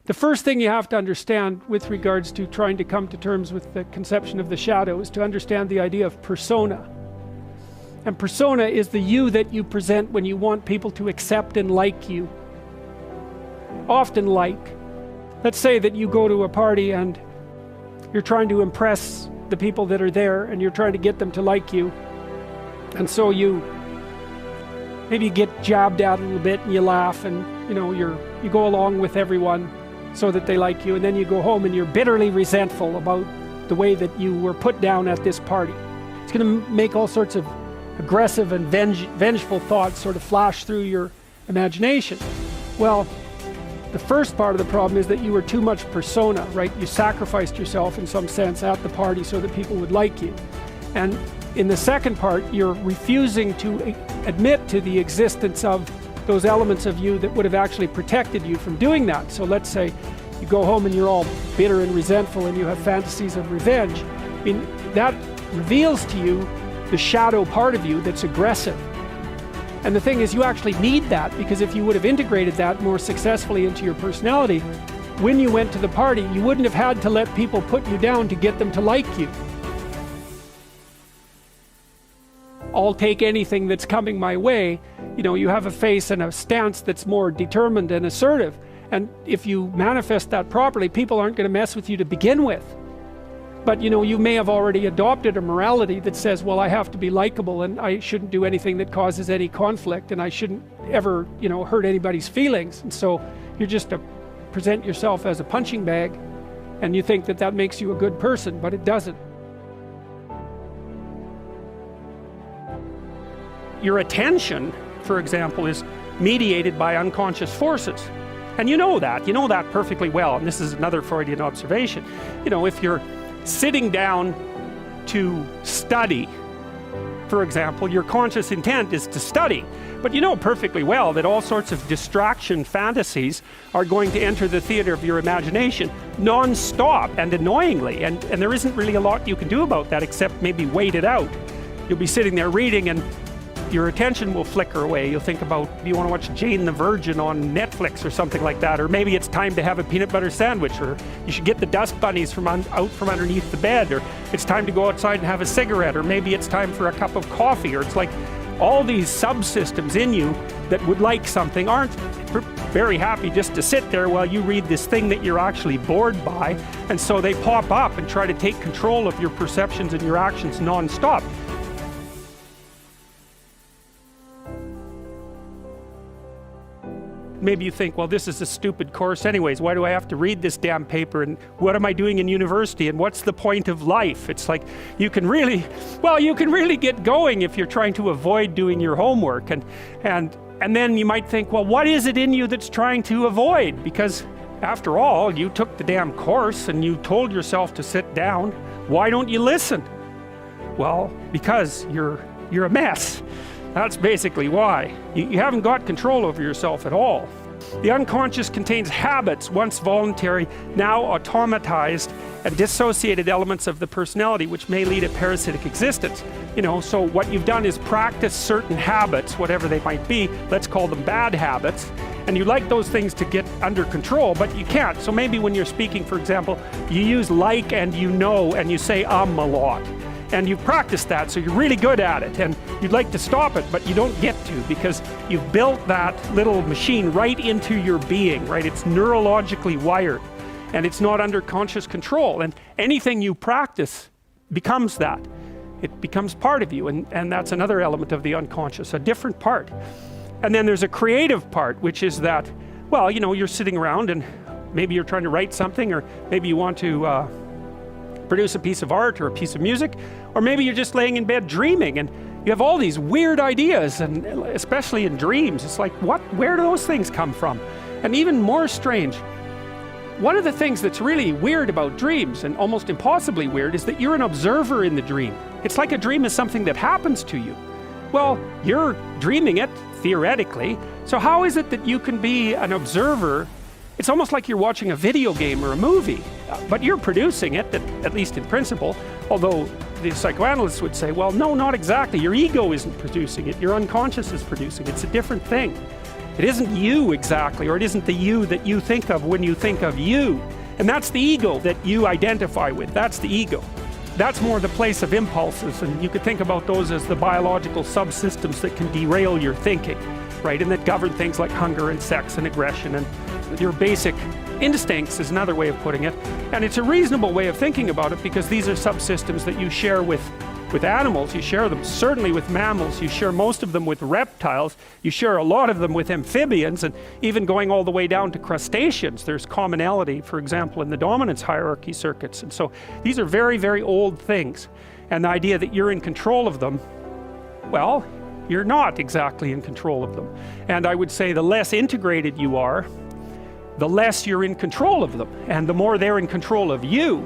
The first thing you have to understand with regards to trying to come to terms with the conception of the shadow is to understand the idea of persona. And persona is the you that you present when you want people to accept and like you. Often like. Let's say that you go to a party and you're trying to impress the people that are there and you're trying to get them to like you. And so you maybe get jabbed at a little bit and you laugh and you go along with everyone so that they like you, and then you go home and you're bitterly resentful about the way that you were put down at this party. It's going to make all sorts of aggressive and vengeful thoughts sort of flash through your imagination. Well, the first part of the problem is that you were too much persona, right? You sacrificed yourself in some sense at the party so that people would like you. And in the second part, you're refusing to admit to the existence of those elements of you that would have actually protected you from doing that. So let's say you go home and you're all bitter and resentful and you have fantasies of revenge. I mean, that reveals to you the shadow part of you that's aggressive. And the thing is, you actually need that, because if you would have integrated that more successfully into your personality, when you went to the party, you wouldn't have had to let people put you down to get them to like you. I'll take anything that's coming my way. You have a face and a stance that's more determined and assertive. And if you manifest that properly, people aren't going to mess with you to begin with. But you may have already adopted a morality that says, well, I have to be likable and I shouldn't do anything that causes any conflict and I shouldn't ever, hurt anybody's feelings. And so you're just to present yourself as a punching bag, and you think that that makes you a good person, but it doesn't. Your attention, for example, is mediated by unconscious forces. And you know that perfectly well. And this is another Freudian observation. If you're sitting down to study, for example, your conscious intent is to study. But you know perfectly well that all sorts of distraction fantasies are going to enter the theater of your imagination non-stop and annoyingly. And there isn't really a lot you can do about that except maybe wait it out. You'll be sitting there reading and your attention will flicker away. You'll think about, do you want to watch Jane the Virgin on Netflix or something like that? Or maybe it's time to have a peanut butter sandwich, or you should get the dust bunnies out from underneath the bed, or it's time to go outside and have a cigarette, or maybe it's time for a cup of coffee. Or it's like all these subsystems in you that would like something aren't very happy just to sit there while you read this thing that you're actually bored by. And so they pop up and try to take control of your perceptions and your actions non-stop. Maybe you think, well, this is a stupid course anyways. Why do I have to read this damn paper? And what am I doing in university? And what's the point of life? It's like, you can really get going if you're trying to avoid doing your homework. And then you might think, well, what is it in you that's trying to avoid? Because after all, you took the damn course and you told yourself to sit down. Why don't you listen? Well, because you're a mess. That's basically why. You haven't got control over yourself at all. The unconscious contains habits, once voluntary, now automatized and dissociated elements of the personality, which may lead a parasitic existence. So what you've done is practice certain habits, whatever they might be. Let's call them bad habits. And you like those things to get under control, but you can't. So maybe when you're speaking, for example, you use like and and you say a lot. And you've practiced that, so you're really good at it, and you'd like to stop it, but you don't get to, because you've built that little machine right into your being, right? It's neurologically wired, and it's not under conscious control. And anything you practice becomes that. It becomes part of you, and that's another element of the unconscious, a different part. And then there's a creative part, which is that, well, you're sitting around and maybe you're trying to write something, or maybe you want to produce a piece of art or a piece of music, or maybe you're just laying in bed dreaming and you have all these weird ideas, and especially in dreams, it's like, where do those things come from? And even more strange, one of the things that's really weird about dreams, and almost impossibly weird, is that you're an observer in the dream. It's like a dream is something that happens to you. Well, you're dreaming it, theoretically, so how is it that you can be an observer? It's almost like you're watching a video game or a movie, but you're producing it, at least in principle, although the psychoanalysts would say, well, no, not exactly. Your ego isn't producing it. Your unconscious is producing it. It's a different thing. It isn't you exactly, or it isn't the you that you think of when you think of you. And that's the ego that you identify with. That's the ego. That's more the place of impulses, and you could think about those as the biological subsystems that can derail your thinking, right? And that govern things like hunger and sex and aggression and your basic instincts is another way of putting it. And it's a reasonable way of thinking about it because these are subsystems that you share with animals. You share them certainly with mammals. You share most of them with reptiles. You share a lot of them with amphibians, and even going all the way down to crustaceans. There's commonality, for example, in the dominance hierarchy circuits. And so these are very, very old things. And the idea that you're in control of them, well, you're not exactly in control of them. And I would say the less integrated you are, the less you're in control of them. And the more they're in control of you,